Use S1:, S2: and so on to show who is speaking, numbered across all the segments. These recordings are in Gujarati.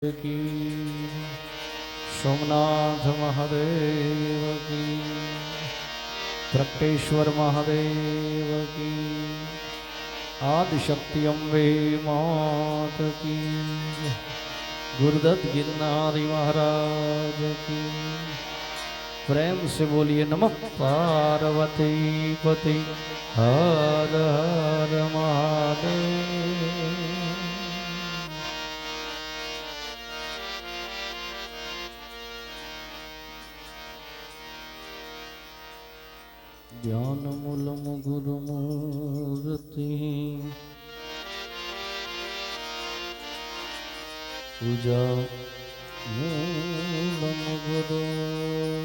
S1: की सोमनाथ महादेव की प्रकटेश्वर महादेव की आदिशक्ति अम्बे मात की गुरुदत्त गिरनारी महाराज की प्रेम से बोलिए नमः पार्वती पति हर हर महादेव। ज्ञानमूलम गुरुमूर्ति पूजा मूलम गुरुपद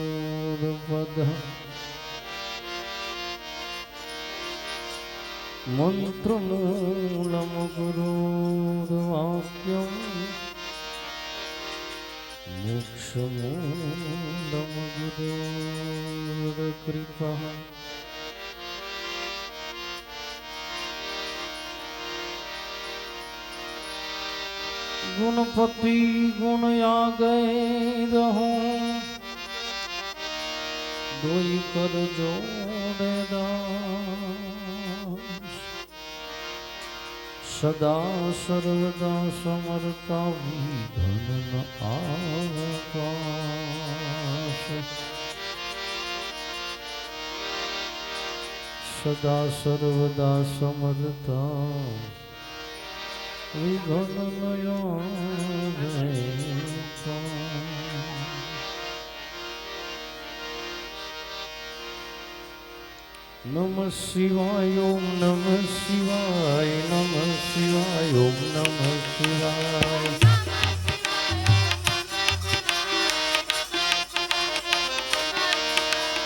S1: मंत्रमूलम गुरुवाक्यम मोक्षमूलम गुरुकृपा गुणपति गुण आ गए रहो दोई कर जोड़े दास सदा सर्वदा समर्था विघ्न आकाश सदा सर्वदा समर्था नमः शिवाय ओम नमः शिवाय नमः शिवाय ओम नमः शिवाय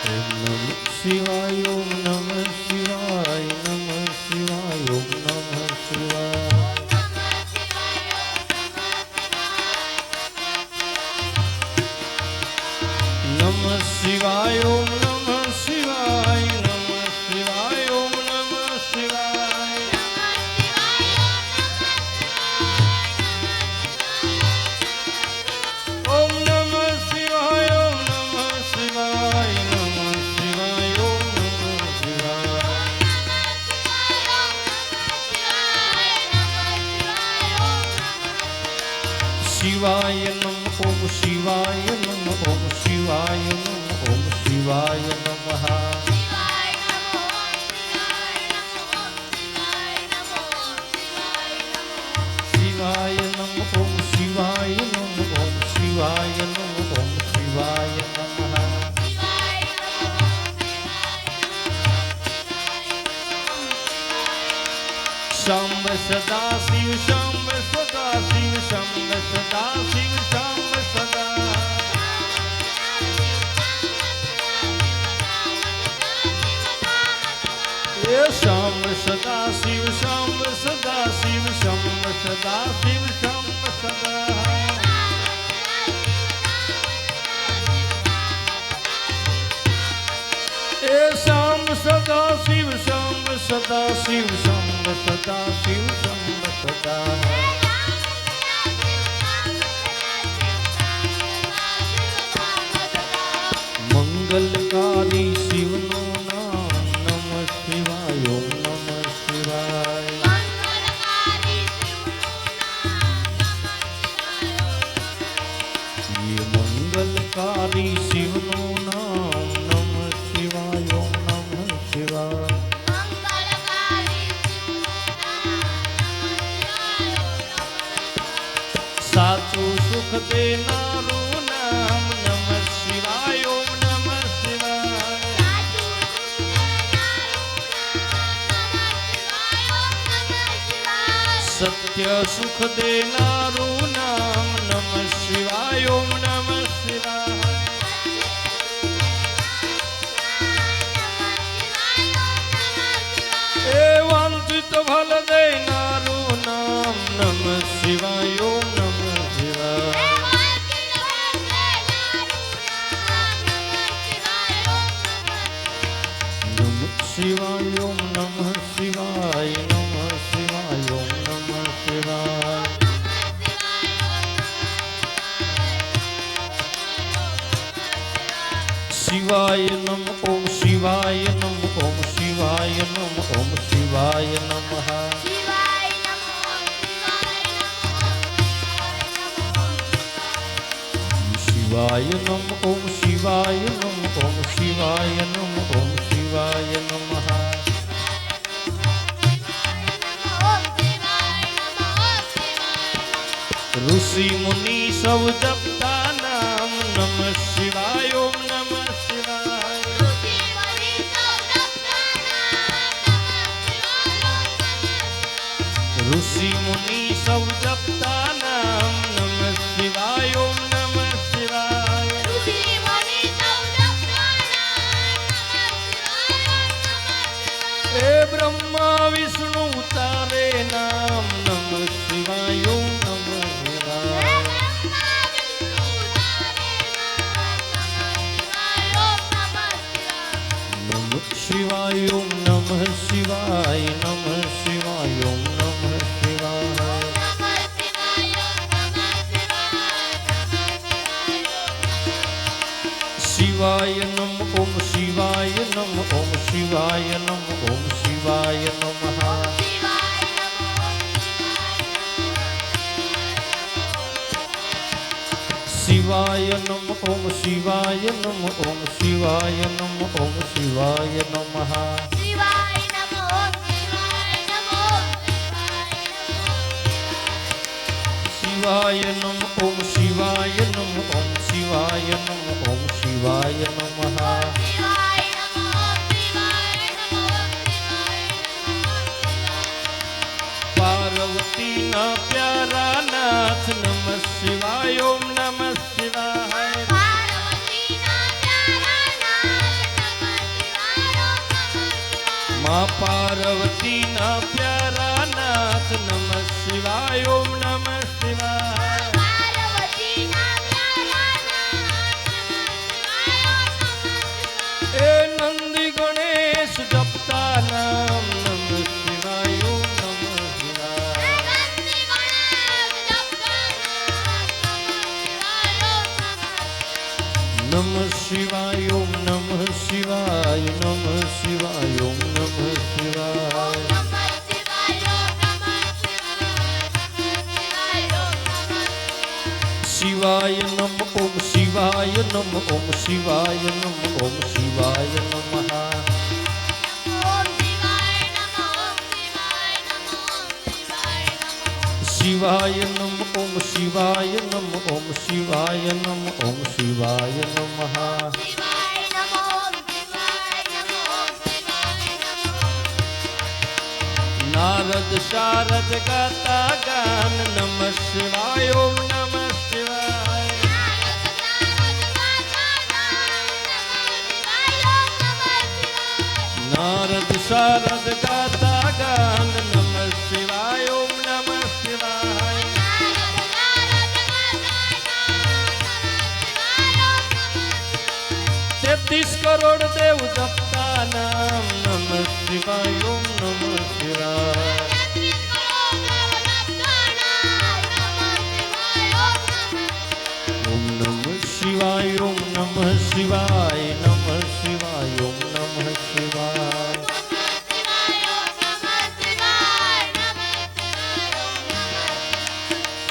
S1: ओम नमः शिवाय ओम नमः शिवाय नमः शिवाय ओम नमः शिवाय नमः शिवाय ओम नमः शिवाय नमः शिवाय ओम नमः शिवाय ओम नमः शिवाय ओम नमः शिवाय नमः शिवाय ओम नमः शिवाय शिवाय नमः ओम शिवाय नमः ओम शिवाय नमः ओम शिवाय नमः शिवाय नमः ओम शिवाय नमः ओम शिवाय नमः ओम शिवाय नमः शंभ सदा शिव शंभ सदा शिव शंभ सदा शिव शंभ सदा शंभ सदा शिव शंभ सदा शिव शंभ सदा शिव शंभ सदा शंभ सदा शिव शंभ सदा शिव शंभ सदा शिव शंभ सदा मंगलकारी शिव नो नाम नमः शिवाय ओम नमः शिवाय ये मंगलकारी शिव नो नाम नमः शिवाय ओम नमः शिवाय साचू सुख देनारू नाम नमः शिवाय ओम नमः शिवाय सत्य सुख देनारू नाम नमः शिवाय ओम नमः शिवाय वांछित फल देनारू नाम नमः शिवाय ओम नमः शिवाय नमः शिवाय ओम नमः शिवाय नमः शिवाय ओम नमः शिवाय શિવાય નમ ઓમ શિવાય નમ ઓમ શિવાય નમ ઓમ શિવાય નમઃ શિવાય નમ ઓમ શિવાય નમ ઓમ શિવાય નમ ઓમ શિવાય નમઃ ઋષિ મુનિ સૌ જપતા નામ નમઃ શિવાય ઓમ નમઃ શિવાય ઋષિ મુનિ સૌ જપતા નામ નમઃ શિવાય ઓમ નમઃ શિવાય હે બ્રહ્મા વિષ્ણુ તારે નામ નમઃ શિવાય ઓમ નમઃ શિવાય નમઃ શિવાય ઓમ નમઃ શિવાય નમઃ શિવાય ઓમ નમઃ શિવાય શિવાય નમ ઓમ શિવાય નમ ઓમ શિવાય નમ ઓમ શિવાય નમઃ શિવાય નમ ઓમ શિવાય નમ ઓમ શિવાય નમ ઓમ શિવાય નમઃ શિવાય નમ ઓમ શિવાય નમ ઓમ શિવાય નમ ઓમ શિવાય નમઃ પાર્વતી ના પ્યારા નાથ નમઃ શિવાય ઓમ નમઃ શિવાય માં પાર્વતી ના પ્યારા નાથ નમઃ શિવાય ઓમ નમઃ શિવાય એ નંદી ગણેશ જપતા નામ નમઃ શિવાય ઓમ નમઃ શિવાય નમઃ શિવાય ઓમ નમઃ શિવાય નમઃ શિવાય ઓમ નમઃ શિવાય શિવાય નમ ઓમ શિવાય નમ ઓમ શિવાય નમ ઓમ શિવાય નમઃ શિવાય નમ ઓમ શિવાય નમ ઓમ શિવાય નમ ઓમ શિવાય નમઃ નારદ શારદ ગાતા ગાન નમઃ શિવાય ઓમ નમઃ શિવાય નારદ શારદ ગાતા ગાન નમઃ શિવાય ઓમ નમઃ શિવાય 33 કરોડ દેવ જપતા નામ નમઃ શિવાય ઓમ નમઃ શિવાય ઓમ નમઃ શિવાય ઓમ નમઃ શિવાય નમઃ શિવાય ઓમ નમઃ શિવાય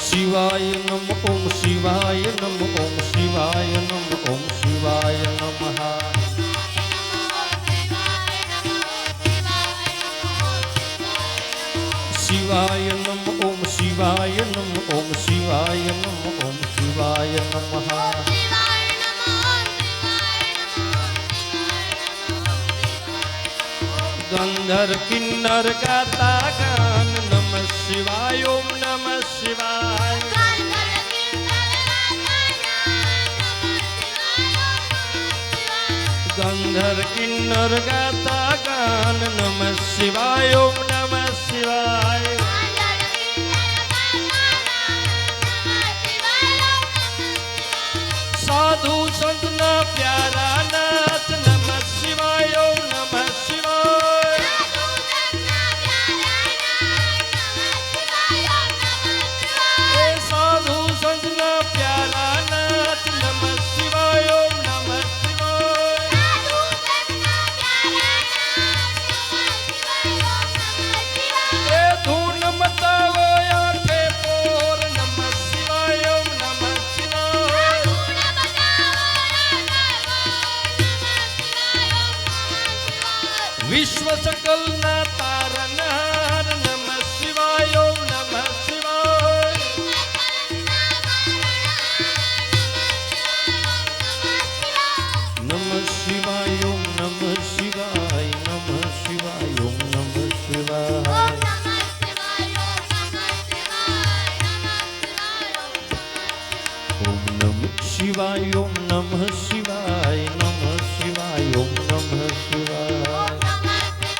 S1: શિવાય નમ ઓમ શિવાય નમ ઓમ શિવાય નમ ઓમ શિવાય નમઃ શિવાય નમ ઓમ શિવાય નમ ઓમ શિવાય નમ ઓમ શિવાય નમઃ ગંધર કિન્નર ગાતા ગાન નમઃ શિવાય ઓમ નમઃ શિવાય ગંધર કિન્નર ગાતા ગાન નમઃ શિવાય ઓમ નમઃ શિવાય સાધુ સંતના પ્યારા નાથ નમઃ શિવાય ઓમ નમઃ શિવાય સાધુ સંતના પ્યારા નાથ નમઃ શિવાય ઓમ નમઃ શિવાય ઓમ નમઃ શિવાય ઓમ નમઃ શિવાય નમઃ શિવાય ઓમ નમઃ શિવાય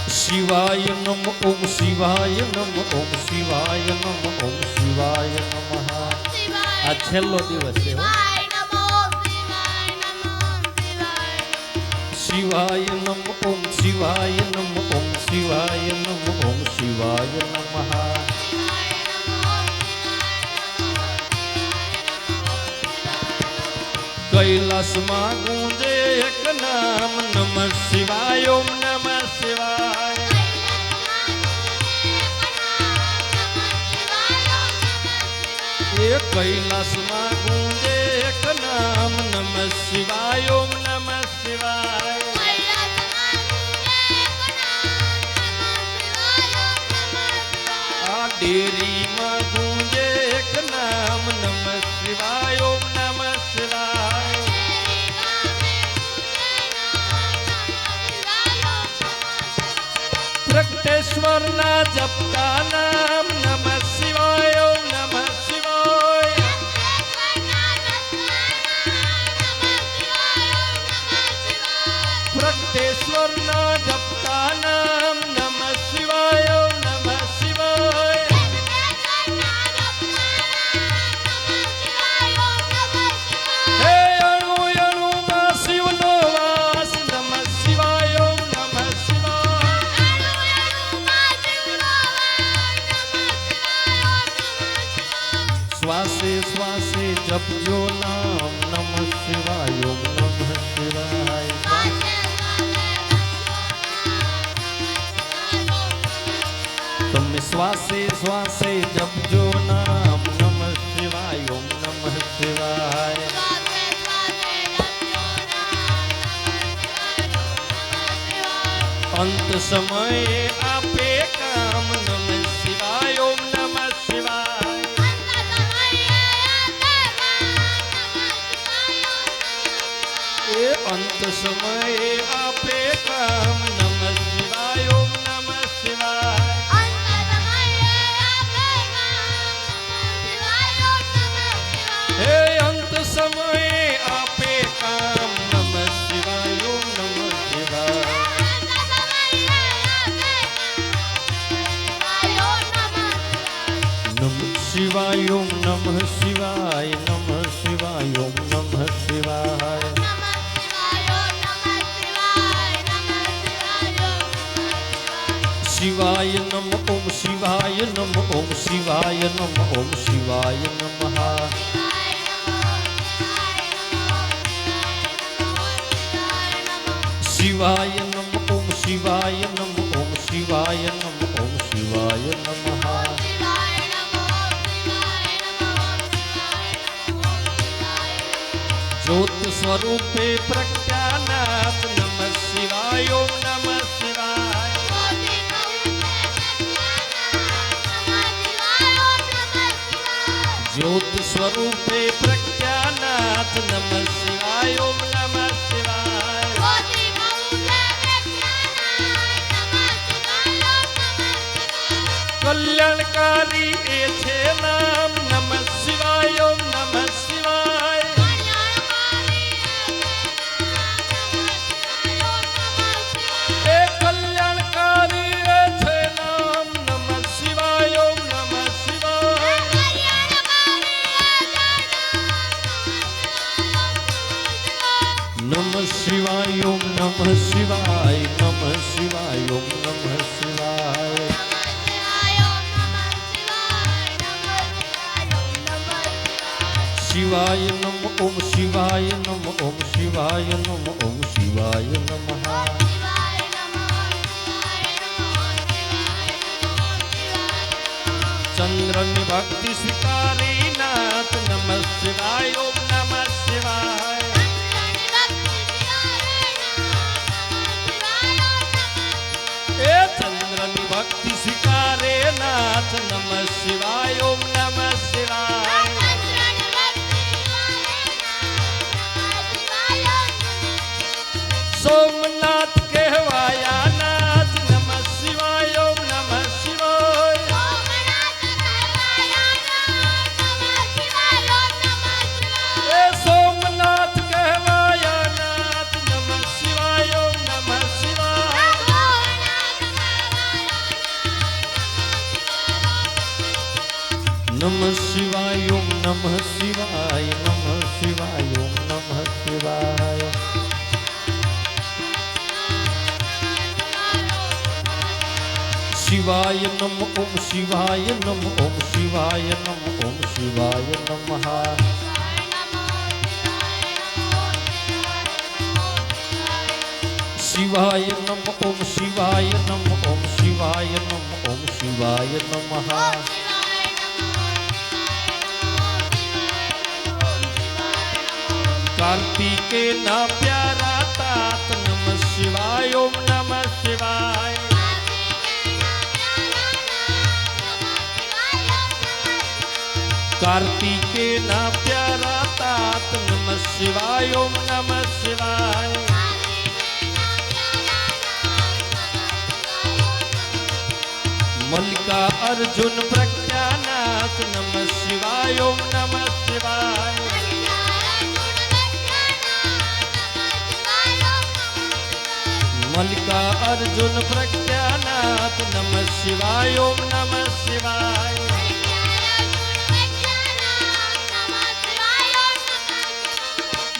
S1: શિવાય નમઃ ઓમ શિવાય નમઃ ઓમ શિવાય નમઃ ઓમ શિવાય નમઃ આ છેલ્લો દિવસ છે શિવાય નમઃ ઓમ શિવાય નમઃ ઓમ શિવાય નમઃ ઓમ શિવાય નમઃ કૈલાસમાં ગુંજે એક નામ નમઃ શિવાય ઓમ નમઃ શિવાય એ કૈલાસમાં ગુંજે એક નામ નમઃ શિવાય ઓમ નમઃ શિવાય આ ડેરીમાં ગુંજે એક નામ નમઃ શિવાય ઓમ નમઃ શિવાય પ્રગટેશ્વરના જપતા નામ નમઃ શિવાય ઓમ નમઃ શિવાય પ્રગટેશ્વરના જપતા નામ નમઃ શિવાય ઓમ નમઃ શિવાય હે અણુ અણુમાં શિવનો વાસ નમઃ શિવાય ઓમ નમઃ શિવાય શ્વાસે શ્વાસે જપજો નામ નમઃ શિવાય ઓમ નમઃ શિવાય તમે શ્વાસે શ્વાસે જપજો નામ નમઃ શિવાય ઓમ નમઃ શિવાય અંત સમયે આપે કામ નમઃ શિવાય ઓમ નમઃ શિવાય એ અંત સમયે આપે કામ નમઃ શિવાય ઓમ નમઃ શિવાય હે અંત સમયે આપે કામ નમઃ શિવાય ઓમ નમઃ શિવાય નમઃ શિવાય ઓમ નમઃ શિવાય નમઃ શિવાય ઓમ નમઃ શિવાય શિવાય નમઃ ઓમ શિવાય નમઃ ઓમ શિવાય નમઃ ઓમ શિવાય નમઃ શિવાય નમઃ ઓમ શિવાય નમઃ ઓમ શિવાય નમઃ ઓમ શિવાય નમઃ જ્યોત સ્વરૂપે પ્રજ્ઞાનાથ નમઃ શિવાય ઓમ નમઃ શિવાય જ્યોત સ્વરૂપે પ્રજ્ઞાનાથ નમઃ શિવાય ઓમ નમઃ શિવાય કલ્યાણકારી એ છે નામ નમઃ શિવાય ઓમ નમઃ શિવાય એ કલ્યાણકારી એ છે નામ નમઃ શિવાય ઓમ નમઃ શિવાય નમઃ શિવાય ઓમ નમઃ શિવાય નમઃ શિવાય ઓમ નમઃ શિવાય શિવાય નમઃ ઓમ શિવાય નમઃ ઓમ શિવાય નમઃ ઓમ શિવાય નમઃ ચંદ્રની ભક્તિ સ્વીકારી નાથ નમઃ શિવાય ઓમ નમઃ શિવાય એ ચંદ્રની ભક્તિ સ્વીકારે નાથ નમઃ શિવાય ઓમ નમઃ શિવાય સોમનાથ કહેવાયા નાથ નમઃ શિવાય ઓમ નમઃ શિવાય नमः शिवाय ओम नमः शिवाय नमः शिवाय ओम नमः शिवाय शिवाय नमः ओम शिवाय नमः ओम शिवाय नमः ओम शिवाय नमः शिवाय नमः ओम शिवाय नमः ओम शिवाय नमः ओम शिवाय नमः कार्तिके ना प्यारा तात नमः शिवाय ओम नमः शिवाय कार्तिके ना प्यारा तात नमः शिवाय ओम नमः शिवाय मल्लिका अर्जुन प्रज्ञानाथ नमः शिवाय ओम नमः शिवाय मल्लिका अर्जुन प्रज्ञानाथ नमः शिवाय ओम नमः शिवाय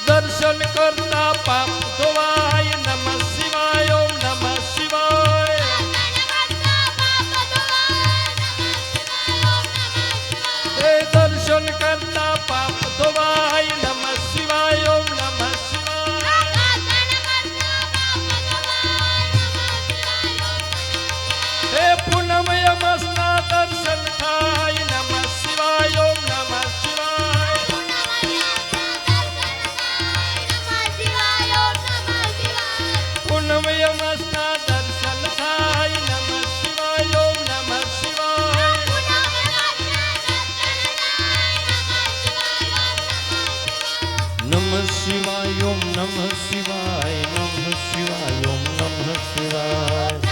S1: दर्शन करता पाप धोवाय नमः शिवाय ओम नमः शिवाय दर्शन करता पाप धोवाय नमः शिवाय ओम नमः शिवाय पूनम यमस्ना दर्शन थाय नमः शिवाय ओम नमः शिवाय पूनम यमस्ना दर्शन थाय नमः शिवाय ओम नमः शिवाय नमः शिवाय ओम नमः शिवाय नमः शिवाय ओम नमः शिवाय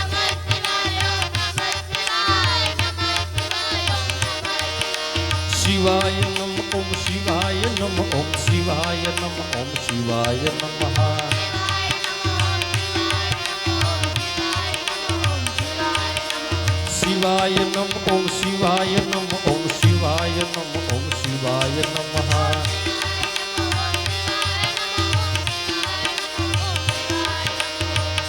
S1: शिवाय नमः ओम शिवाय नमः ओम शिवाय नमः ओम शिवाय नमः शिवाय नमः ओम शिवाय नमः ओम शिवाय नमः ओम शिवाय नमः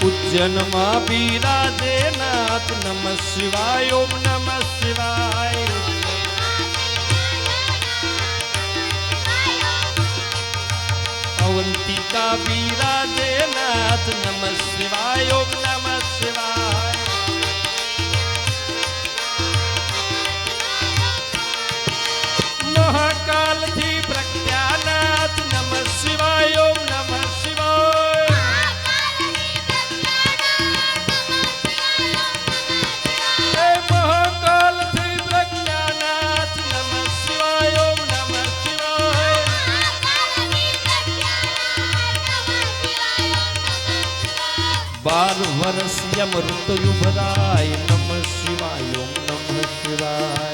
S1: उज्जैन मां बिराजे नाथ नमः शिवाय ओम नमः शिवाय अवंतिका बिराजे नाथ नमः शिवाय ओम नमः शिवाय महाकाल थी प्रज्ञानाथ नमः शिवाय ओम नमः शिवाय महाकाल थी प्रज्ञानाथ नमः शिवाय ओम नमः शिवाय 12 वर्ष यमृत युवराय नमः शिवाय ओम नमः शिवाय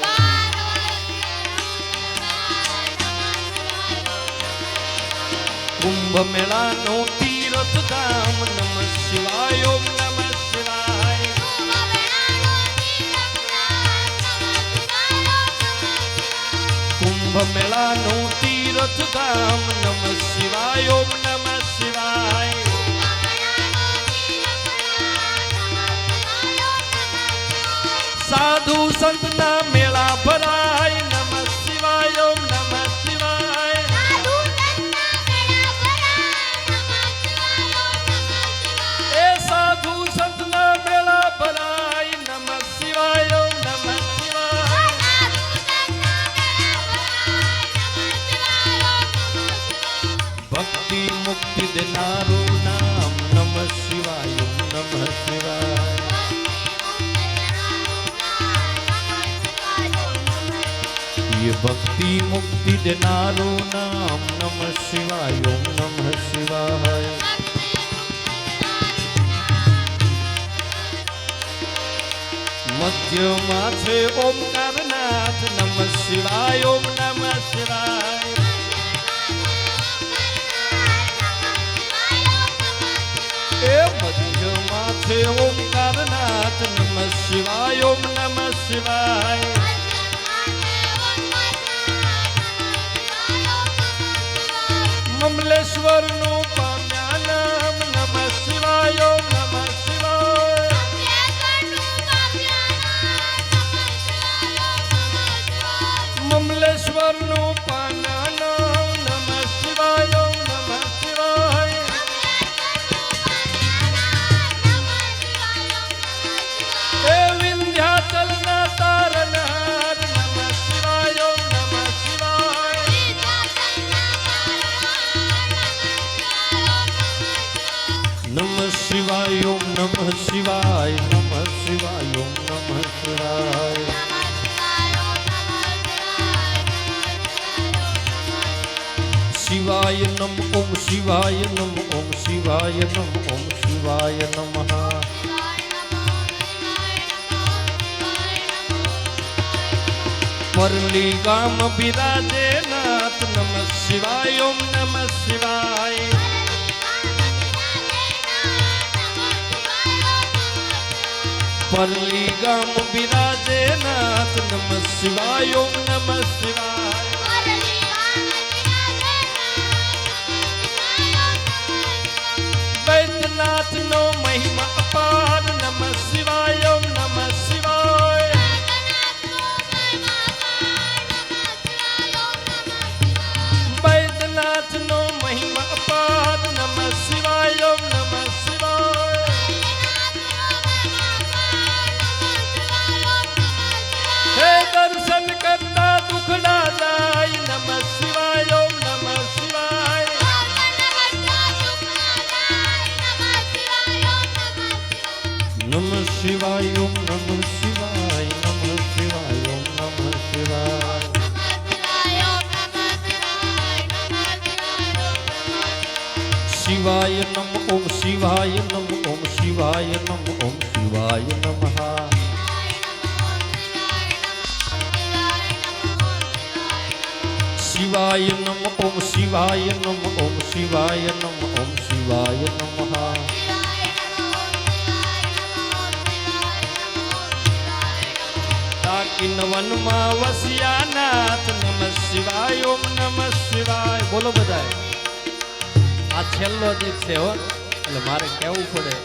S1: कुंभ मेला नो तीर्थ धाम नमः शिवाय ओम नमः शिवाय कुंभ मेला नो तीर्थ धाम नमः शिवाय ओम नमः शिवाय साधु संत ना मेला भराय नमः शिवाय ओम नमः शिवाय साधु संत ना मेला भराय नमः शिवाय ओम नमः शिवाय भक्ति मुक्ति देनारो नाम नमः शिवाय ओम नमः शिवाय ये भक्ति मुक्ति देनारो नाम नमः शिवाय ओम नमः शिवाय मध्य माथे ओमकारनाथ नमः शिवाय ओम नमः शिवाय मध्य माथे ओमकारनाथ नमः शिवाय ओम नमः शिवाय શિવાય નમઃ શિવાય ઓમ નમઃ શિવાય શિવાય નમ ઓમ શિવાય નમ ઓમ શિવાય નમ ઓમ શિવાય નમઃ પરલી ગામ બિરાજે નાથ નમઃ શિવાય ઓમ નમઃ શિવાય પરલી ગામ બિરાજે નાથ નમઃ શિવાય ઓમ નમઃ શિવાય વૈદ્યનાથ નો મહિમા અપાર નમઃ શિવાય ઓમ નમઃ શિવાય વૈદ્યનાથ નો મહિમા અપાર નમઃ શિવાય ઓમ નમઃ શિવાય હે દર્શન કરતા દુખડા જાય નમઃ શિવાય ઓમ નમઃ શિવાય નમઃ શિવાય ઓમ નમઃ શિવાય નમઃ શિવાય ઓમ નમઃ શિવાય શિવાય નમ ઓમ શિવાય નમ ઓમ શિવાય નમ ઓમ શિવાય નમઃ શિવાય નમ ઓમ શિવાય નમ ઓમ શિવાય નમ ઓમ શિવાય નમઃ ડાકીન વનમાં વસ્યા નાથ નમઃ શિવાય ઓમ નમઃ શિવાય બોલો બધાય આ છેલ્લો દિવસ છે હો એટલે મારે કહેવું પડે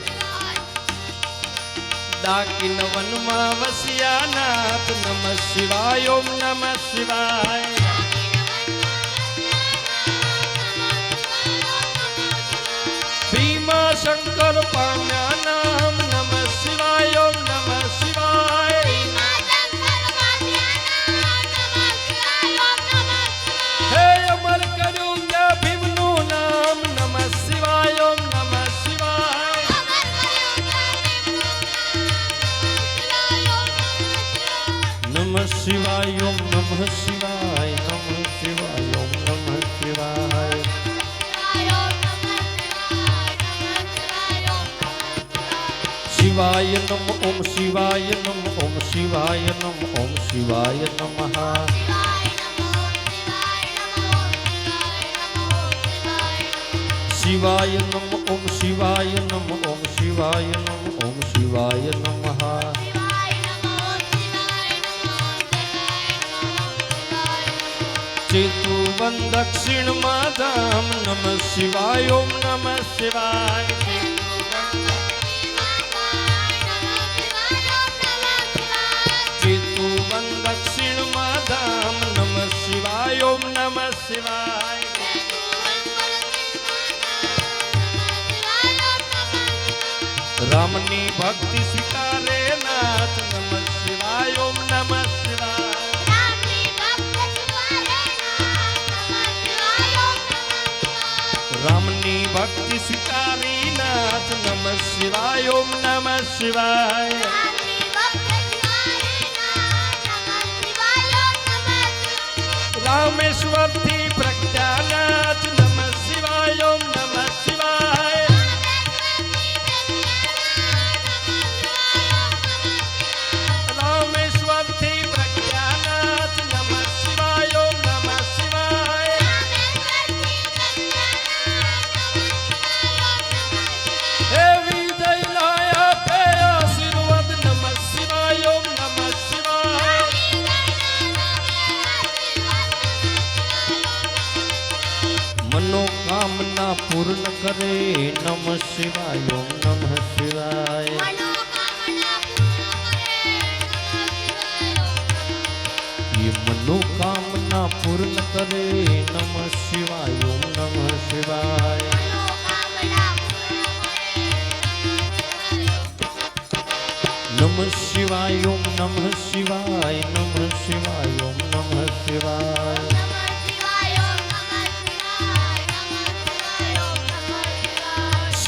S1: ડાકીન વનમાં વસ્યા નાથ નમઃ શિવાય ઓમ નમઃ શિવાય ભીમા શંકર પામ્યા નામ નમઃ શિવાય ઓમ નમઃ શિવાય હે અમર કર્યું ત્યાં ભીમનું નામ નમઃ શિવાય ઓમ નમઃ શિવાય નમઃ શિવાય ઓમ નમઃ શિવાય નમઃ શિવાય ઓમ નમઃ શિવાય શિવાય નમ ઓમ શિવાય નમ ઓમ શિવાય નમ ઓમ શિવાય નમઃ શિવાય નમ ઓમ શિવાય નમ ઓમ શિવાય નમ ઓમ શિવાય નમઃ ચેતુવન દક્ષિણમાં ધામ નમઃ શિવાય ઓમ નમઃ શિવાય ચેતુવન દક્ષિણમાં ધામ નમઃ શિવાય ઓમ નમઃ શિવાય રામની ભક્તિ સ્વીકારે નાથ નમઃ શિવાય ઓમ નમઃ શિવાય રામની ભક્તિ સ્વીકારી નાથ નમઃ શિવાય ઓમ નમઃ શિવાય રામેશ્વર થી પ્રજ્ઞાનાથ નમઃ શિવાય ઓમ નમઃ શિવાય રામેશ્વર થી પ્રજ્ઞાનાથ નમઃ શિવાય ઓમ નમઃ શિવાય હે વિજય લાયા પે આશીર્વાદ નમઃ શિવાય ઓમ નમઃ શિવાય મનોકામના પૂર્ણ કરે નમઃ શિવાય ઓમ નમઃ શિવાય ये मनोकामना पूर्ण करे नमः शिवाय ओम नमः शिवाय नमः शिवाय ओम नमः शिवाय नमः शिवाय ओम नमः शिवाय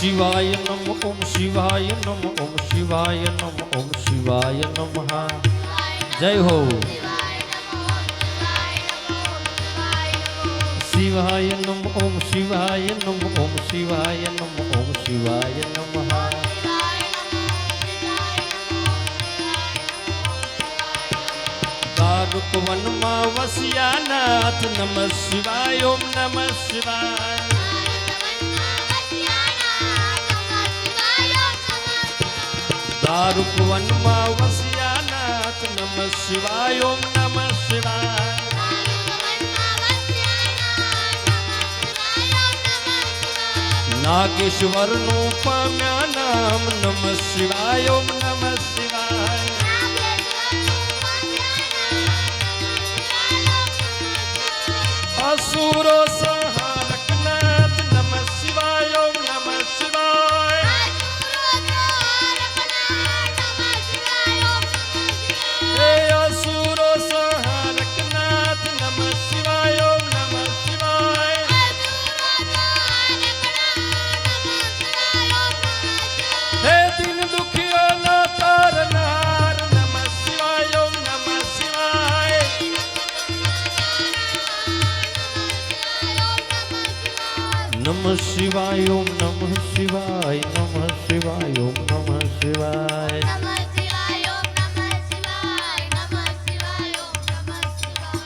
S1: શિવાય નમ ઓમ શિવાય નમ ઓમ શિવાય નમ ઓમ શિવાય નમઃ જય હો શિવાય નમ ઓમ શિવાય નમ ઓમ શિવાય નમ ઓમ શિવાય નમઃ દારૂક વનમાં વસ્યા નાથ નમઃ શિવાય ઓમ નમઃ શિવાય દારૂક વનમાં વસ્યા નાથ નમઃ શિવાય ઓમ નમઃ શિવાય નાગેશ્વર નું પામ્યા નામ નમઃ શિવાય ઓમ નમઃ શિવાય असुरो संहारक नाथ नमः शिवाय ओम नमः शिवाय हे असुरो संहारक नाथ नमः शिवाय ओम नमः शिवाय हे दिन दुखियों ना तारनहार नमः शिवाय ओम नमः शिवाय नमः शिवाय ओम नमः शिवाय नमः शिवाय ओम नमः शिवाय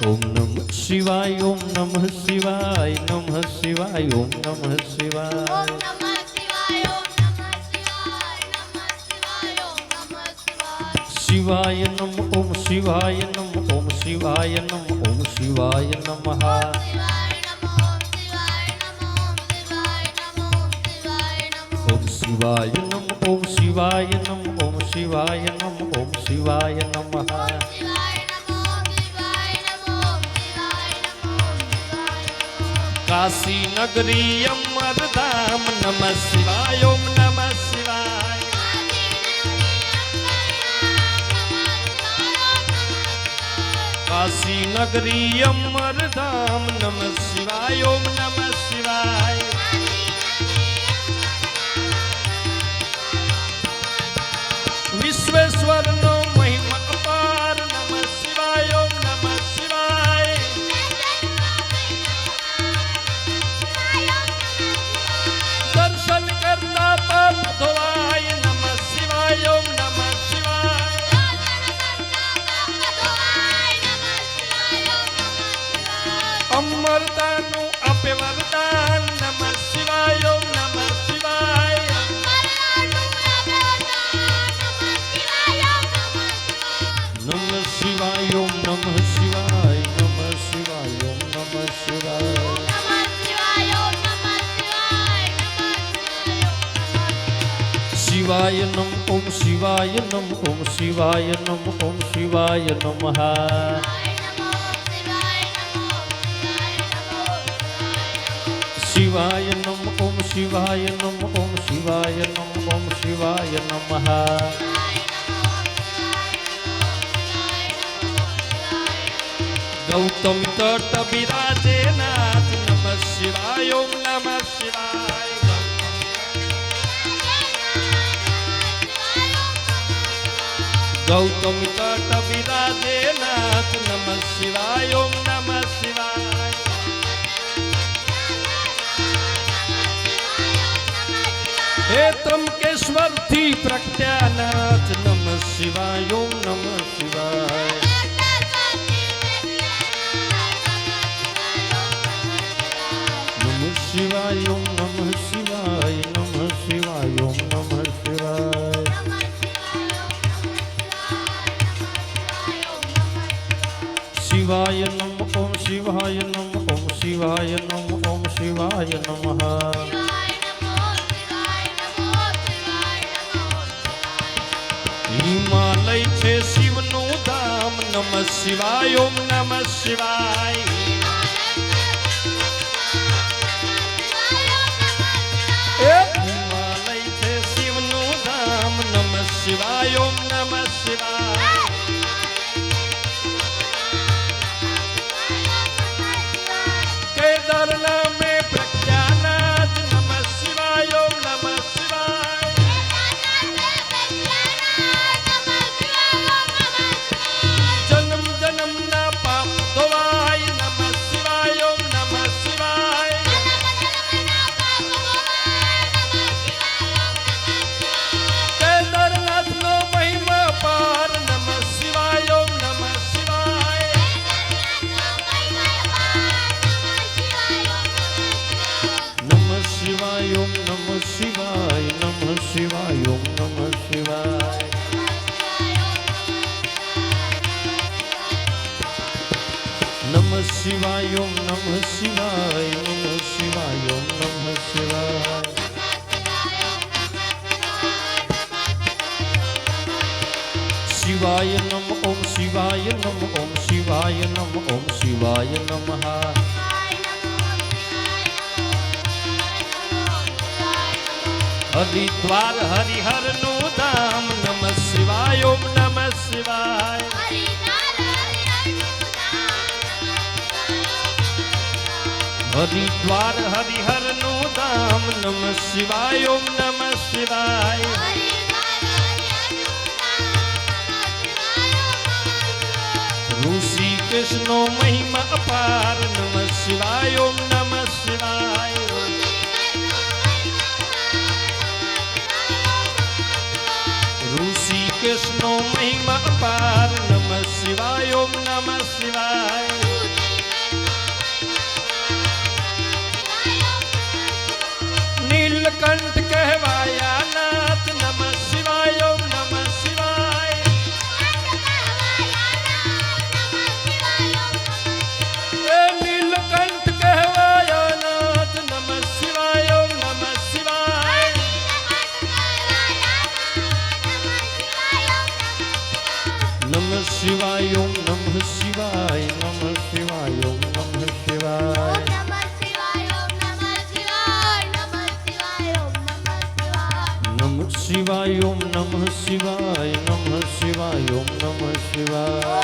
S1: ओम नमः शिवाय ओम नमः शिवाय नमः शिवाय ओम नमः शिवाय शिवाय नम ओम शिवाय नम ओम शिवाय नम ओम शिवाय नमः ओम शिवाय नम ओम शिवाय नम ओम शिवाय नम ओम शिवाय नमः काशी नगरी अमर धाम नमः शिवाय ओम नमः शिवाय काशी नगरी अमर धाम नमः शिवाय ओम नमः शिवाय विश्वेश्वर नो महिमा अपार नमः शिवाय ओम नमः शिवाय दर्शन करता पाप धोवाय नमः शिवाय ओम नमः शिवाय अमरदानु अपे वरदान नमः शिवाय ओम नमः शिवाय नमः शिवाय ओम नमः शिवाय नमः शिवाय ओम नमः शिवाय शिवाय नम ओम शिवाय नम ओम शिवाय नम ओम शिवाय नमः शिवाय नम ओम शिवाय नम ओम शिवाय नम ओम शिवाय नमः गौतम तट विराजे नाथ नमः शिवाय ओम नमः शिवाय गौतम तट विराजे नाथ नमः शिवाय ओम नमः शिवाय हे त्र्यंबकेश्वर थी प्रज्ञानाथ नमः शिवाय ओम नमः शिवाय नमः शिवाय ओम नमः शिवाय नमः शिवाय ओम नमः शिवाय शिवाय नम ओम शिवाय नम ओम शिवाय नम ओम शिवाय नमः हिमालय छे शिवनु धाम नमः शिवाय ओम नमः शिवाय हिमालय छे शिवनु धाम नमः शिवाय ओम नमः शिवाय केदारनाथ में प्रज्ञानाथ नमः शिवाय ओम नमः શિવાય નમઃ શિવાય ઓમ નમઃ શિવાય નમઃ શિવાય ઓમ નમઃ શિવાય નમઃ શિવાય ઓમ નમઃ શિવાય શિવાય નમ ઓમ શિવાય નમ ઓમ શિવાય નમ ઓમ શિવાય નમઃ હરિદ્વાર હરિહર નું ધામ નમઃ શિવાય ઓમ નમઃ શિવાય હરિદ્વાર હરિહર નું ધામ નમઃ શિવાય ઓમ નમઃ શિવાય ઋષિકેશનો મહિમા અપાર નમઃ શિવાય ઓમ નમઃ શિવાય ઋષિકેશનો મહિમા અપાર નમઃ શિવાય ઓમ નમઃ શિવાય નીલકંઠ કહેવાયા નાથ નમઃ શિવાય ઓમ નમઃ શિવાય એ નીલકંઠ કહેવાયા નાથ નમઃ શિવાય ઓમ નમઃ શિવાય નમઃ શિવાય ઓમ નમઃ શિવાય નમઃ શિવાય ઓમ નમઃ શિવાય શિવાય ઓમ નમઃ શિવાય નમઃ શિવાય ઓમ નમઃ શિવાય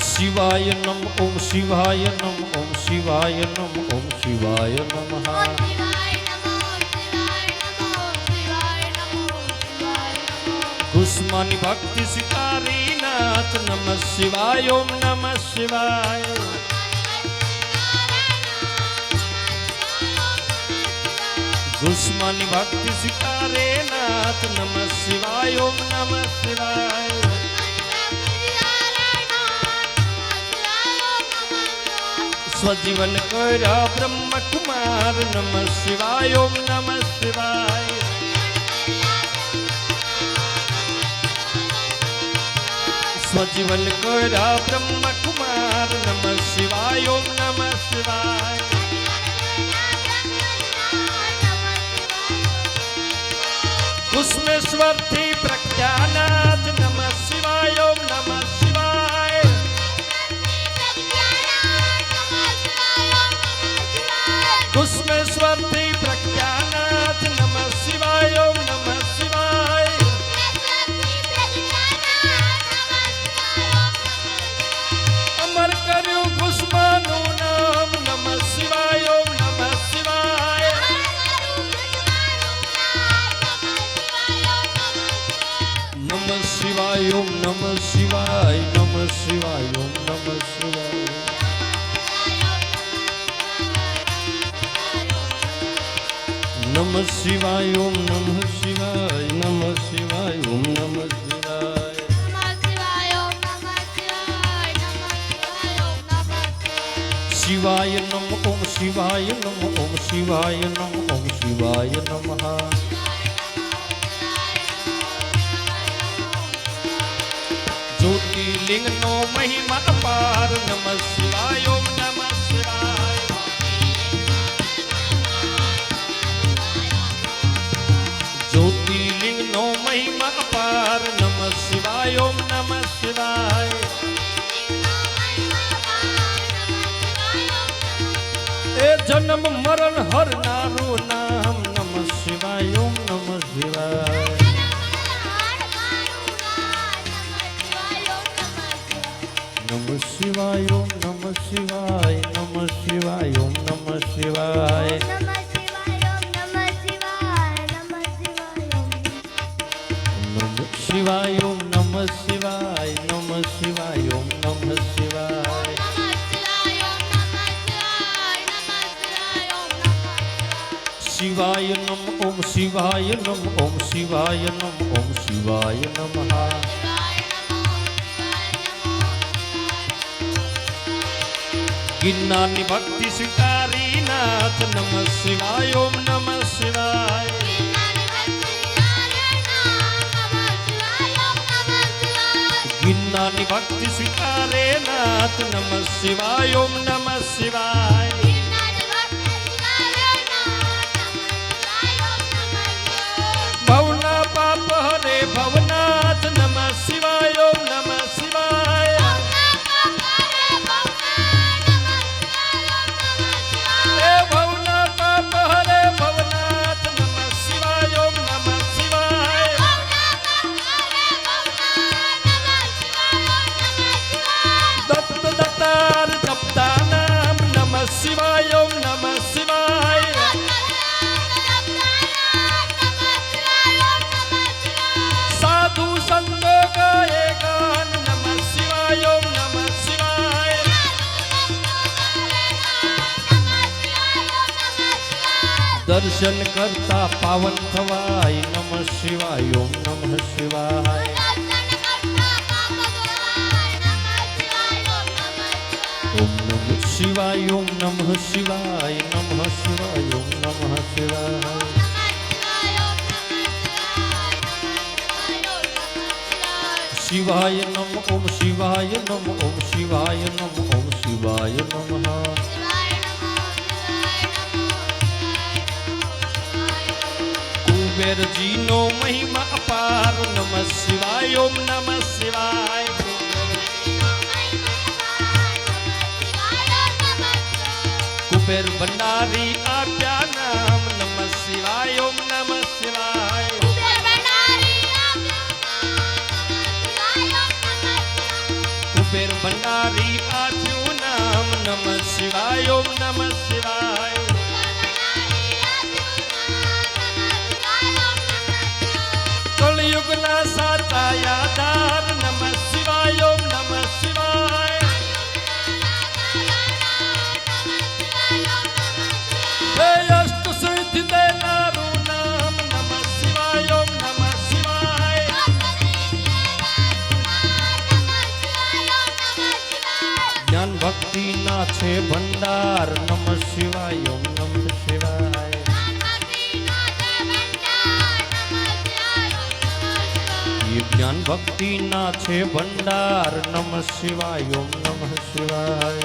S1: શિવાય નમ ઓમ શિવાય નમ ઓમ શિવાય નમ ઓમ શિવાય નમઃ કુષ્માની ભક્તિ સ્વીકારી નાથ નમઃ શિવાય ઓમ નમઃ શિવાય કુષ્માની ભક્તિ સ્વીકારે નાથ નમઃ શિવાય ઓમ નમઃ શિવાય સ્વજીવન કર્યા બ્રહ્મ કુમાર નમઃ શિવાય ઓમ નમઃ શિવાય સ્વજીવન કર્યા બ્રહ્મ કુમાર નમઃ શિવાય ઓમ નમઃ શિવાય કુષ્મેશ્વર થી પ્રજ્ઞાનાથ નમઃ શિવાય ઓમ નમઃ શિવાય કુષ્મેશ્વર થી પ્રજ્ઞાનાથ નમઃ શિવાય ઓમ નમઃ શિવાય અમર કર્યું કુષ્માનું નામ નમઃ શિવાય ઓમ નમઃ શિવાય નમઃ શિવાય ઓમ નમઃ શિવાય નમઃ શિવાય ઓમ નમઃ શિવાય નમઃ શિવાય ઓમ નમઃ શિવાય નમઃ શિવાય ઓમ નમઃ શિવાય શિવાય નમ ઓમ શિવાય નમ ઓમ શિવાય નમ ઓમ શિવાય નમઃ જ્યોતિર્લિંગ નો મહિમા અપાર નમઃ શિવાય ઓમ નમઃ શિવાય જ્યોતિર્લિંગ નો મહિમા અપાર નમઃ શિવાય ઓમ નમઃ શિવાય એ જન્મ મરણ હરનારું નામ નમઃ શિવાય ઓમ નમઃ શિવાય નમઃ શિવાય ઓમ નમઃ શિવાય નમઃ શિવાય ઓમ નમઃ શિવાય નમઃ શિવાય ઓમ નમઃ શિવાય નમઃ શિવાય ઓમ નમઃ શિવાય શિવાય નમ ઓમ શિવાય નમ ઓમ શિવાય નમ ઓમ શિવાય નમઃ गिरनारी भक्ति स्वीकारी नाथ नमः शिवाय ओम नमः शिवाय गिरनारी भक्ति स्वीकारे नाथ नमः शिवाय ओम नमः शिवाय भवना पाप हरे भवनाथ नमः शिवाय ओम नमः शिवाय हे भवना पाप हरे भवनाथ नमः शिवाय ओम नमः शिवाय दत्त दत्तार जपता नाम नमः शिवाय ओम नमः शिवाय साधु संत गाए गान नमः शिवाय ओम नमः शिवाय दर्शन करता पावन थवाय नमः शिवाय ओम नमः शिवाय ओम नमः शिवाय ओम नमः शिवाय नमः शिवाय ओम नमः शिवाय शिवाय नमः ओम शिवाय नमः ओम शिवाय नमः ओम शिवाय नमः कुबेर जी नो महिमा अपार नमः शिवाय ओम नमः शिवाय कुबेर भंडारी आज्ञा नाम नमः शिवाय ओम नमः शिवाय कुबेर भंडारी आज्ञा नाम नमः शिवाय ओम नमः शिवाय कलयुग ना साचा यादार नमः शिवाय ओम नमः शिवाय हे अष्ट सिद्धि देनारू नाम नमः शिवाय ओम नमः शिवाय ज्ञान भक्ति ना छे भंडार नमः शिवाय ओम नमः शिवाय ये ज्ञान भक्ति ना छे भंडार नमः शिवाय ओम नमः शिवाय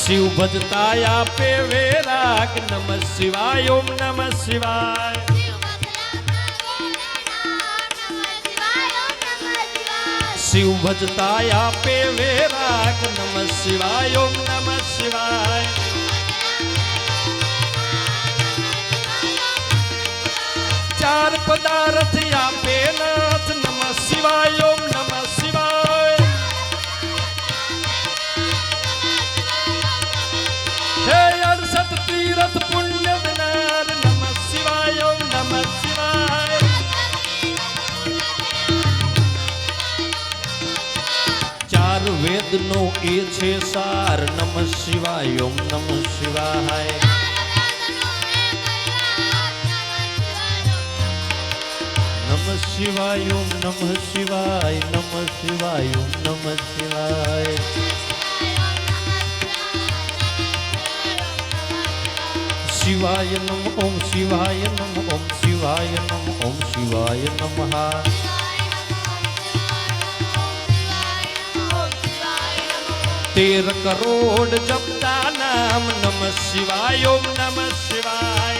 S1: शिव भजताया पे वैराग नमः शिवाय ओम नमः शिवाय शिव भजताया पे वैराग नमः शिवाय ओम नमः शिवाय चार पदार्थ या पे नाथ नमः शिवाय ओम नमः शिवाय हे 68 तीर्थ पुण्य दिनार नमः शिवाय ओम नमः शिवाय चार वेद नो ए छे सार नमः शिवाय ओम नमः शिवाय नमः शिवाय ओम नमः शिवाय नमः शिवाय ओम नमः शिवाय शिवाय नमः ओम शिवाय नमः ओम शिवाय नमः ओम शिवाय नमः 13 करोड़ जपता नाम नमः शिवाय ओम नमः शिवाय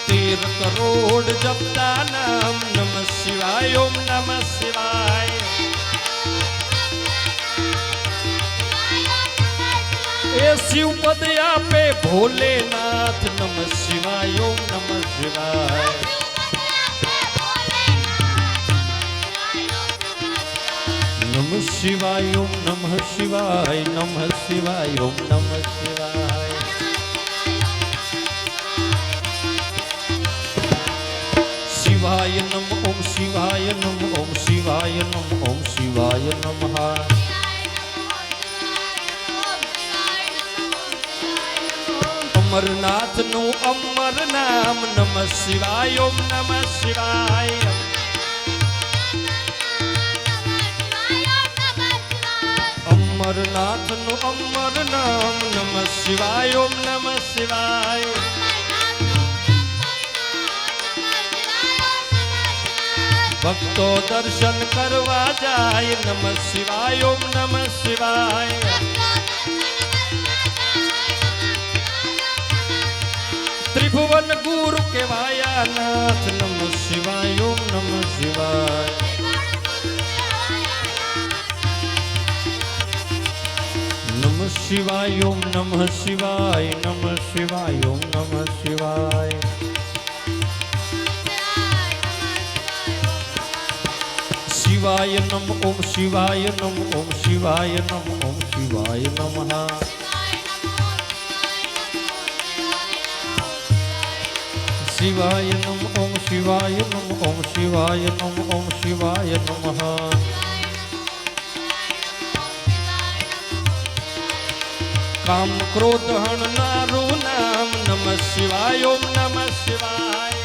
S1: 13 करोड़ जपता नाम नमः शिवाय ओम नमः शिवाय ए शिव पद आपे भोलेनाथ नमः शिवाय ओम नमः शिवाय नमः शिवाय ओम नमः शिवाय नमः शिवाय ओम नमः शिवाय शिवाय नमः ओम शिवाय नमः ओम शिवाय नमः ओम शिवाय नमः 13 અમરનાથ નું અમર નામ નમઃ શિવાય ઓમ નમઃ શિવાય અમરનાથ નું અમર નામ નમઃ શિવાય ઓમ નમઃ શિવાય ભક્તો દર્શન કરવા જાય નમઃ શિવાય ઓમ નમઃ શિવાય ત્રિભુવન ગુરુ કેવાયા નાથ નમઃ શિવાય ઓમ નમઃ શિવાય નમઃ શિવાય ઓમ નમઃ શિવાય નમઃ શિવાય ઓમ નમઃ શિવાય શિવાય નમ ઓમ શિવાય નમ ઓમ શિવાય નમ ઓમ શિવાય નમઃ શિવાય નમ ઓમ શિવાય નમ ઓમ શિવાય નમ ઓમ શિવાય નમઃ કામ ક્રોધ હણનારું નામ નમઃ શિવાય ઓમ નમઃ શિવાય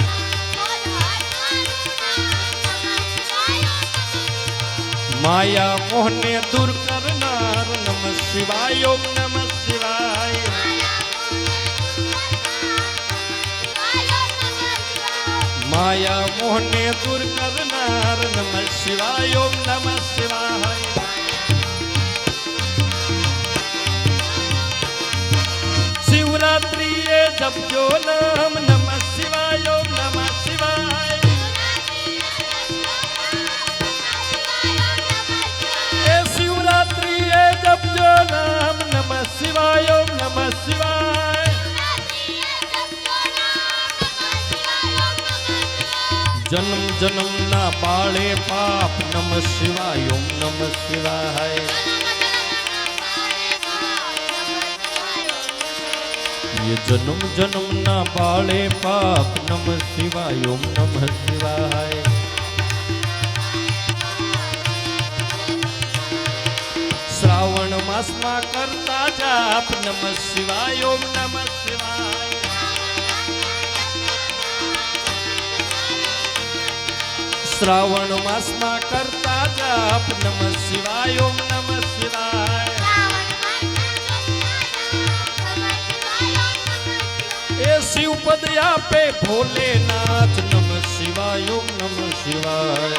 S1: માયા મોહને દૂર કરનાર નમઃ શિવાય ઓમ નમઃ શિવાય માયા મોહને દૂર કરનાર નમઃ શિવાય ઓમ નમઃ શિવાય શિવરાત્રિએ જપજો નામ નમઃ શિવાય ઓમ નમઃ શિવાય એ શિવરાત્રિએ જપજો નામ નમઃ શિવાય ઓમ નમઃ શિવાય જન્મ જન્મના બાળે પાપ નમઃ શિવાય ઓમ નમઃ શિવાય ये जन्म जन्मना बाळे पाप नमः शिवाय ओम नमः शिवाय श्रावण मास में करता जाप नमः शिवाय ओम नमः शिवाय श्रावण मास में करता जाप नमः शिवाय ओम नमः शिवाय शिव पद पे भोलेनाथ नमः शिवाय ओम नमः शिवाय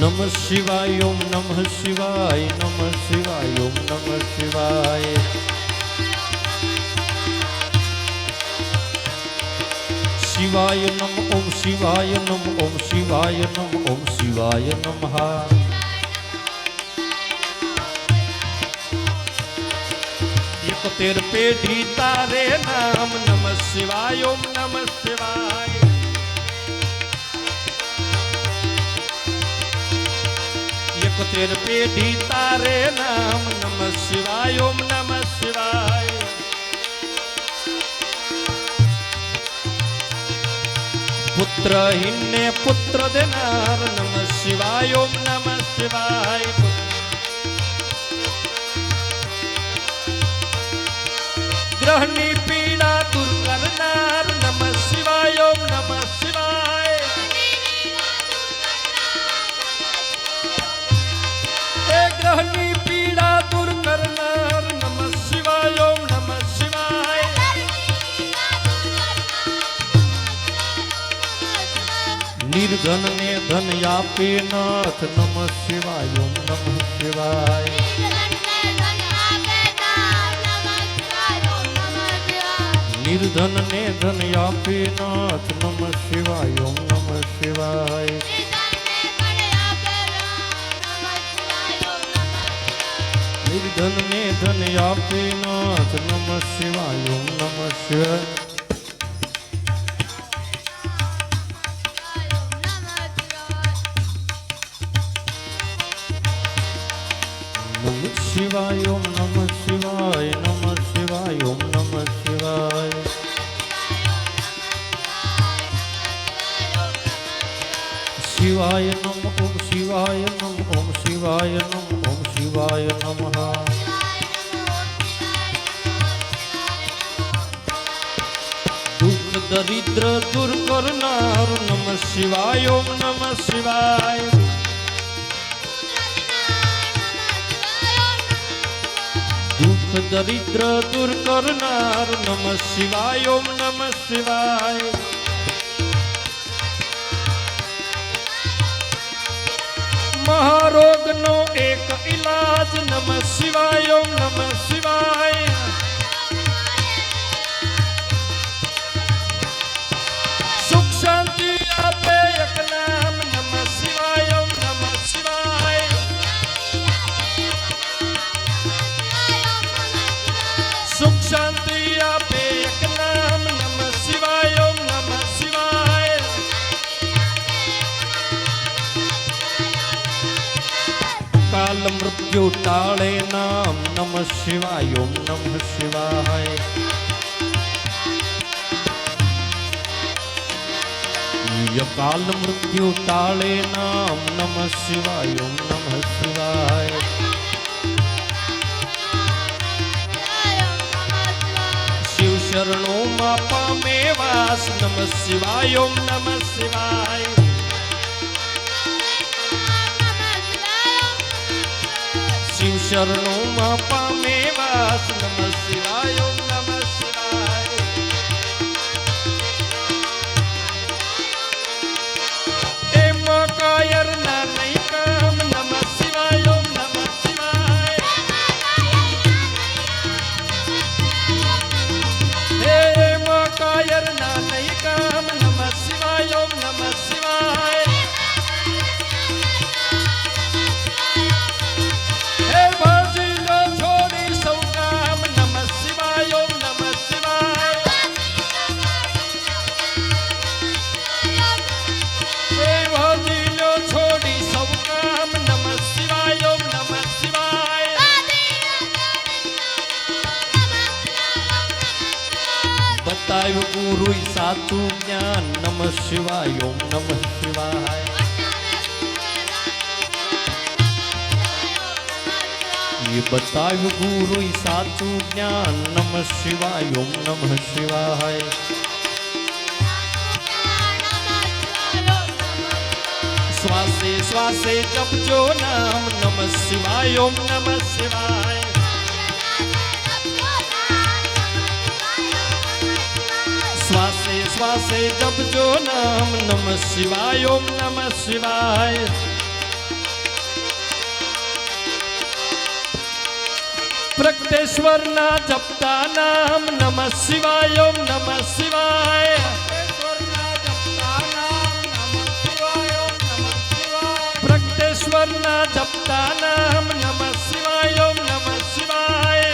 S1: नमः शिवाय ओम नमः शिवाय नमः शिवाय ओम नमः शिवाय शिवाय नम ओम शिवाय नम ओम शिवाय नम ओम शिवाय नमः तेर पेढ़ी तारे नाम नमः शिवाय ओम नमः शिवाय एक तेर पेढ़ी तारे नाम नमः शिवाय ओम नमः शिवाय पुत्र हिन्ने पुत्र देनार नमः शिवाय ओम नमः शिवाय ग्रहणी पीड़ा दूर करनार नमः शिवाय ओम नमः शिवाय ग्रहणी पीड़ा दूर करनार नमः शिवाय ओम नमः शिवाय निर्धन ने धन आपे नाथ नमः शिवाय ओम नमः शिवाय निर्धन ने धन आपे नाथ नमः शिवाय ओम नमः शिवाय निर्धन ने धन आपे नाथ नमः शिवाय ओम नमः शिवाय नमः शिवाय ओम नमः शिवाय नमः शिवाय ओम नमः शिवाय शिवाय नम ओम शिवाय नम ओम शिवाय नम ओम शिवाय नमः દરિદ્ર દૂર કરનાર નમઃ શિવાય ઓમ નમઃ શિવાય દુઃખ દરિદ્ર દૂર કરનાર નમઃ શિવાય ઓમ નમઃ શિવાય મહારોગનો એક ઈલાજ નમઃ શિવાય ઓમ નમઃ શિવાય સુખ શાંતિ આપે એક નામ નમઃ શિવાય ઓમ નમઃ શિવાય સુખ શાંતિ આપે એક નામ નમઃ શિવાય ઓમ નમઃ શિવાય કાલ મૃત્યુ ટાળે નામ નમઃ શિવાય ઓમ નમઃ શિવાય કાલ મૃત્યુ ટાળે નામ નમઃ શિવાય ઓમ નમઃ શિવાય શિવ શરણો માં પામે વાસ નમઃ શિવાય ઓમ નમઃ શિવાય શિવ શરણો માં પામે વાસ નમઃ શિવાય ઓમ નમઃ શિવાય એમાં કાયર ના નહીં કામ નમઃ શિવાય ઓમ નમઃ શિવાય એમાં કાયર ના નહીં કામ નમઃ શિવાય ઓમ નમઃ શિવાય બતાવ્યું ગુરુ સાચું જ્ઞાન નમઃ શિવાય ઓમ નમઃ શિવાય એ બતાવ્યું ગુરુ સાચું જ્ઞાન નમઃ શિવાય ઓમ નમઃ શિવાય શ્વાસે શ્વાસે જપજો નામ નમઃ શિવાય ઓમ નમઃ શિવાય શ્વાસે શ્વાસે જપજો નામ નમઃ શિવાય ઓમ નમઃ શિવાય પ્રગટેશ્વર ના જપતા નામ નમઃ શિવાય ઓમ નમઃ શિવાય પ્રગટેશ્વર ના જપતા નામ નમઃ શિવાય ઓમ નમઃ શિવાય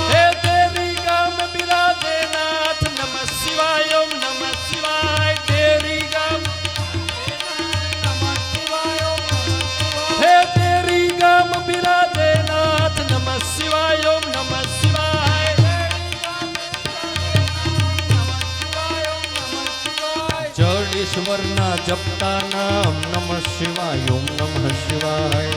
S1: હે તેરી ગામ બિરાજે નાથ નમઃ શિવાય ઓમ નમઃ શિવાય તેરી ગામ હે તેરી ગામ બિરાજે નાથ નમઃ શિવાય ઓમ નમઃ શિવાય જડેશ્વર ના જપતા નામ નમઃ શિવાય ઓમ નમઃ શિવાય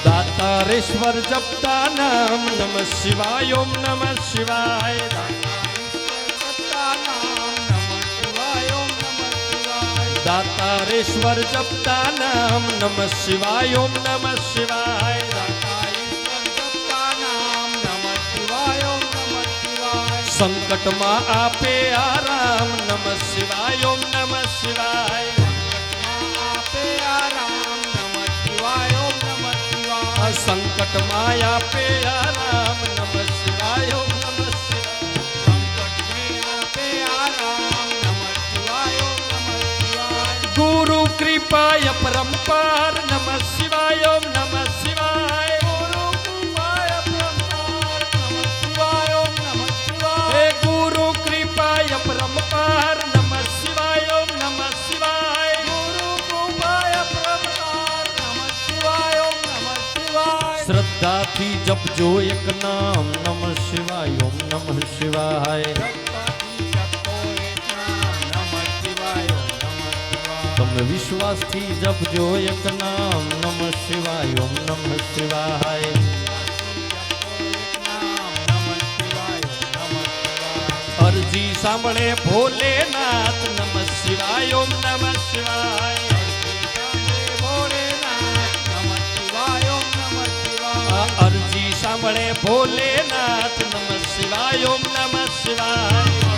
S1: દાતારેશ્વર જપતા નામ નમઃ શિવાય ઓમ નમઃ શિવાય દાતારેશ્વર જપતા નામ નમઃ શિવાય ઓમ નમઃ શિવાય સંકટમાં આપે આરામ નમઃ શિવાય ઓમ નમઃ શિવાય સંકટમાં આપે આરામ નમઃ શિવાય ઓમ નમઃ શિવાય ગુરુ કૃપાય પરંપાર નમઃ શિવાય ઓમ નમઃ શિવાય હે ગુરુ કૃપાય પરંપાર નમઃ શિવાય ઓમ નમઃ શિવાય શ્રદ્ધાથી જપજો એક નામ નમઃ શિવાય ઓમ નમઃ શિવાય તમે વિશ્વાસથી જપજો એક નામ નમઃ શિવાય ઓમ નમઃ શિવાય. અરજી સાંભળે ભોલેનાથ નમઃ શિવાય ઓમ નમઃ શિવાય. અરજી સાંભળે ભોલેનાથ નમઃ શિવાય ઓમ નમઃ શિવાય.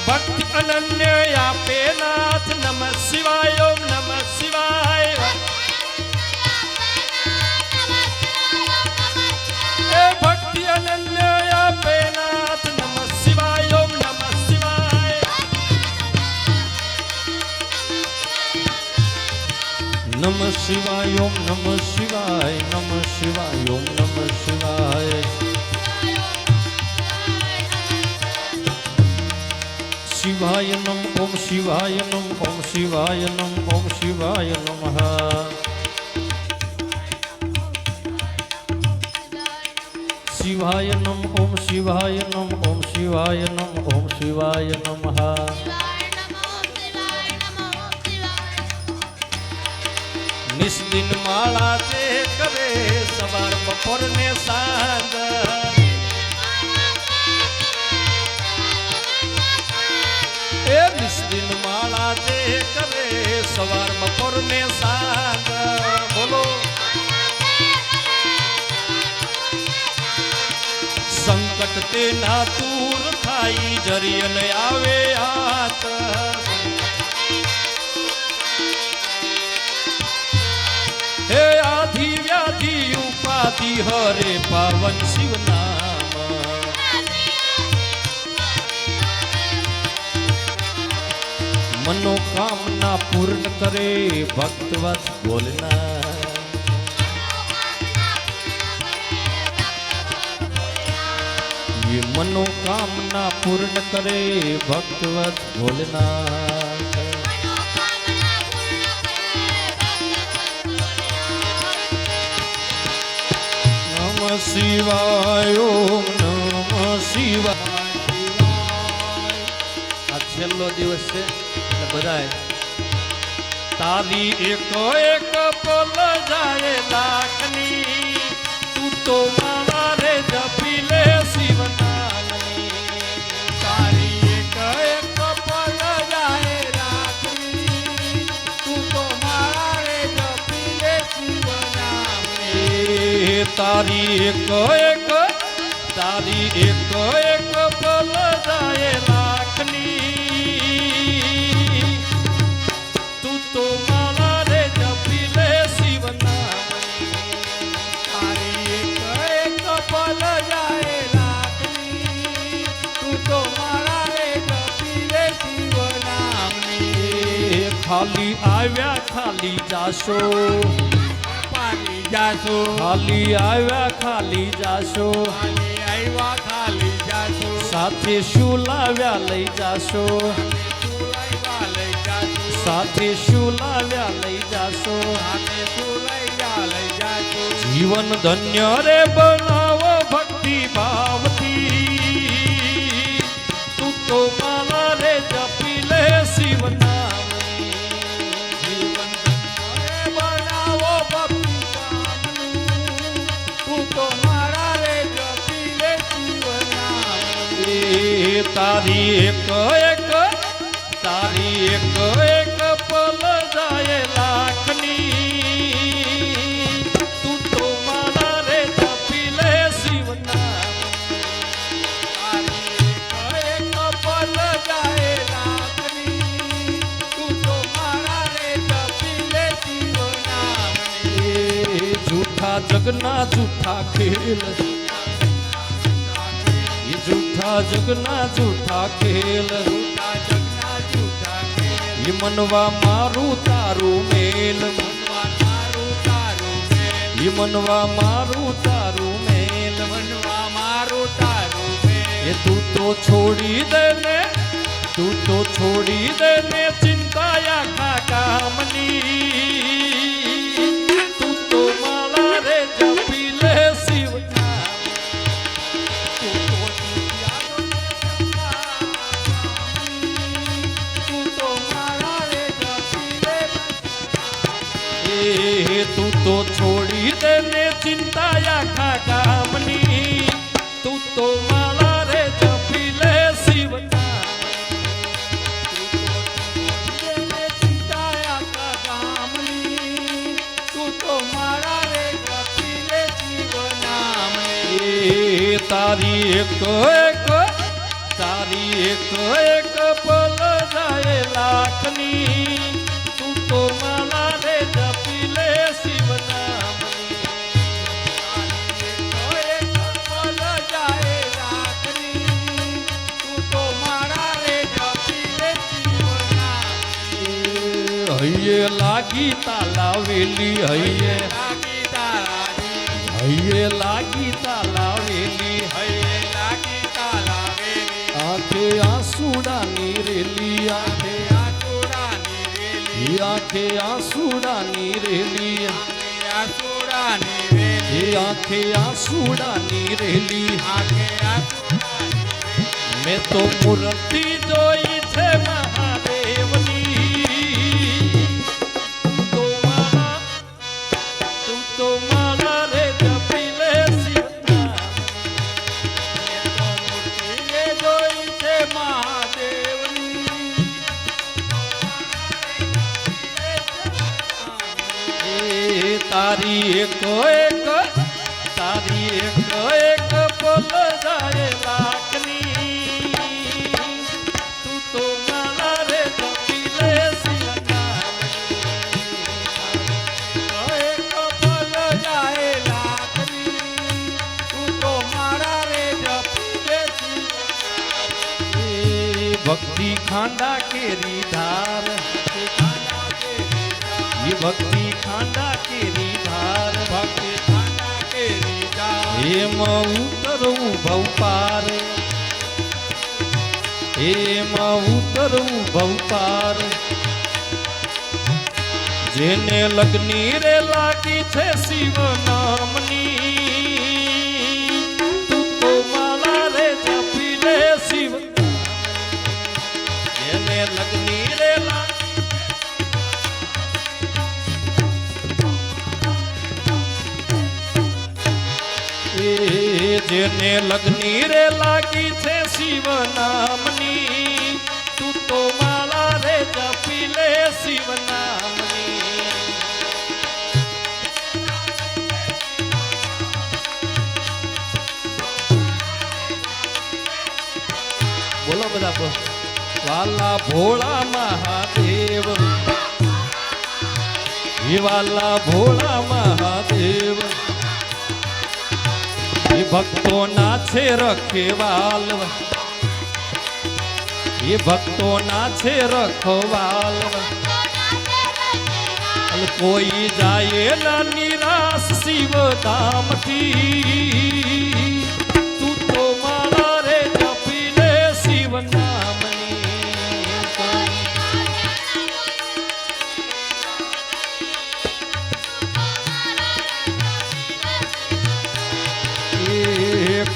S1: ભક્તિ અનન્ય આપે નાથ નમઃ શિવાય ઓમ નમઃ શિવાય. એ ભક્તિ અનન્ય આપે નાથ નમઃ શિવાય ઓમ નમઃ શિવાય. નમઃ શિવાય ઓમ નમઃ શિવાય નમઃ શિવાય ઓમ નમઃ શિવાય. શિવાય નમ ઓમ શિવાય નમ ઓમ શિવાય નમ ઓમ શિવાય નમઃ. શિવાય નમ ઓમ શિવાય નમ ઓમ શિવાય નમ ઓમ શિવાય નમઃ. નિસ્દિન માળા જે કરે સવાર બપોર ને સાંજ. એ નિસ્દિન માળા જે કરે સવાર બપોર ને સાંજ. બોલો સંકટ તેના દૂર થાય જરિયલ આવે હાથ. હે આધિ વ્યાધિ ઉપાધિ હરે પાવન શિવ નામ. મનોકામના પૂર્ણ કરે ભક્તવત્સ ભોલેનાથ. ये मनोकामना पूर्ण करे भक्तवत्स भोलेनाथ. नमः शिवाय ओम नमः शिवाय. આ છેલ્લો દિવસ છે એટલે બધાય તારી એક એક પલ જાય લાખની. તું તો મારા રે જપી લે શિવ નામની. તારી એક એક પલ જાય લાખની. તું તો મારા રે જપી લે શિવ નામની. તારી એક પલ જાય લાખની. તું તો મારા રે જપી લે શિવ નામની. તારી એક પલ જાય લાખની. તું તો મારા રે જપી લે શિવ નામની. ખાલી આવ્યા ખાલી જાશો પાલી જાશો. ખાલી આવ્યા ખાલી જાશો. ખાલી આવ્યા ખાલી જાશો. સાથે શું લાવ્યા લઈ જાશો. સાથે શું લાવ્યા લઈ જાશો. જીવન ધન્ય રે બનાવો ભક્તિ ભાવથી. તું તો મારા રે જપી લે શિવ નામની. જીવન ધન્ય રે બનાવો ભક્તિ ભાવનું. તું તો મારા રે જપી લે શિવ નામની. તારી એક પલ જાય લાખની. તું તો મારા રે જપી લે શિવ નામની. તારી એક પલ જાય લાખની. તું તો મારા રે જપી લે શિવ નામની. જૂઠા જગના જૂઠા ખેલ. ये झूठा जगना झूठा खेल. ये मनवा मारू तारू मेल. ये मनवा मारू तारू मेल. ये तू तो छोड़ी देने चिंता आखा कामनी. तू तो माला रे जपी ले शिव नाम. તારી એક પલ જાય લાખની તું તો માળા રે જપી લે શિવ નામની
S2: એક પલ જાય લાખની તું તો મારા રે જપી લે શિવ નામની
S1: હૈયે લાગી તાલાવેલી હૈયે
S2: લાગી તારાજી
S1: હૈયે લાગી તાલાવેલી
S2: હૈયે લાગી તાલાવેલી
S1: આંખે આંસુડાની રેલી આંખે
S2: આસુડાની રેલી
S1: આંખે આંસુડાની રેલી
S2: આસુડાની રેલી
S1: આંખે આંસુડાની રેલી
S2: આંખે આસુડાની રેલી
S1: મેં તો મૂર્તિ જોઈ છે મહાદેવની તું તો મારા રે જપી લે
S2: મૂર્તિએ જોઈ છે મહાદેવની
S1: તારી એક પલ જાય લાખની તું તો મારા રે જપી લે
S2: એક પલ જાય લાખની તું તો મારા રે જપી લે
S1: ભક્તિ ખાંડા કેરી ધાર
S2: ખાંડા કેરી ધાર
S1: ભક્તિ ખાંડા કેરી ધાર
S2: ભક્તિ ખાંડા કેરી ધાર
S1: એમાં ઉતરવું ભવપાર એમાં ઉતરવું ભવપાર જેને લગ્ની રે લાગી છે શિવ નામની તું તો માળા રે જપી લે શિવ જેને લગ્ની રે લાગી જેને લગ્ની રે લાગી છે શિવ નામની તું તો માળા રે જપી લે શિવ નામની બોલો બધા બોલો વાલા ભોળા મહાદેવ વાલા ભોળા મહાદેવ ભક્તો ના છે રખેવાલ ભક્તો ના છે રખવાલ કોઈ જાય ના નિરાશ શિવ ધામથી તું તો માળા રે જપી લે શિવ નામની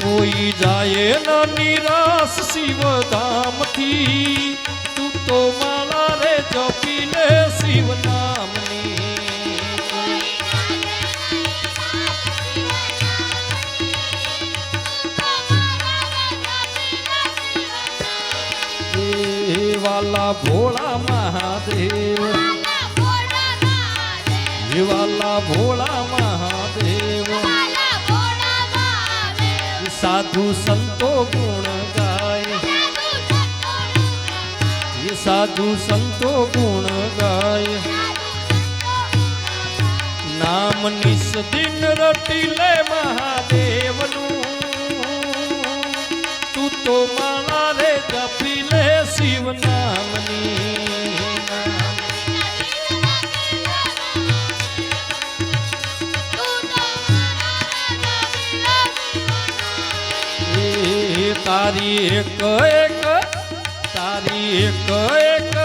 S1: કોઈ જાય ન નિરાશ શિવ ધામથી તું તો માળા રે જપી લે શિવ નામની વાલા ભોળા મહાદેવ વાલા ભોળા મહાદેવ સાધુ સંતો ગુણ ગાય સાધુ સંતો ગુણ ગાય નામ નિસ દિન રટી લે મહાદેવનું તું તો માળા રે જપી લે શિવ નામની તારી એક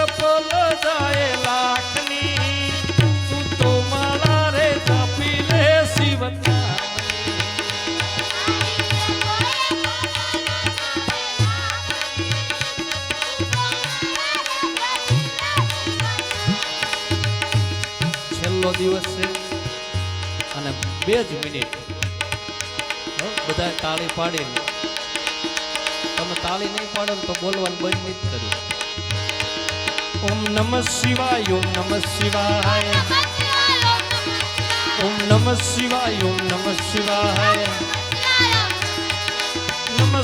S1: પલ જાય લાખની તું તો માળા રે જપી લે શિવ છેલ્લો દિવસ છે અને 2 જ મિનિટ બધા તાળી પાડી તમે તાળી નહીં પાડો તો બોલવાનું બંધ નહીં કર્યું ઓમ નમઃ શિવાય ઓમ નમઃ શિવાય ઓમ નમઃ શિવાય ઓમ નમઃ શિવાય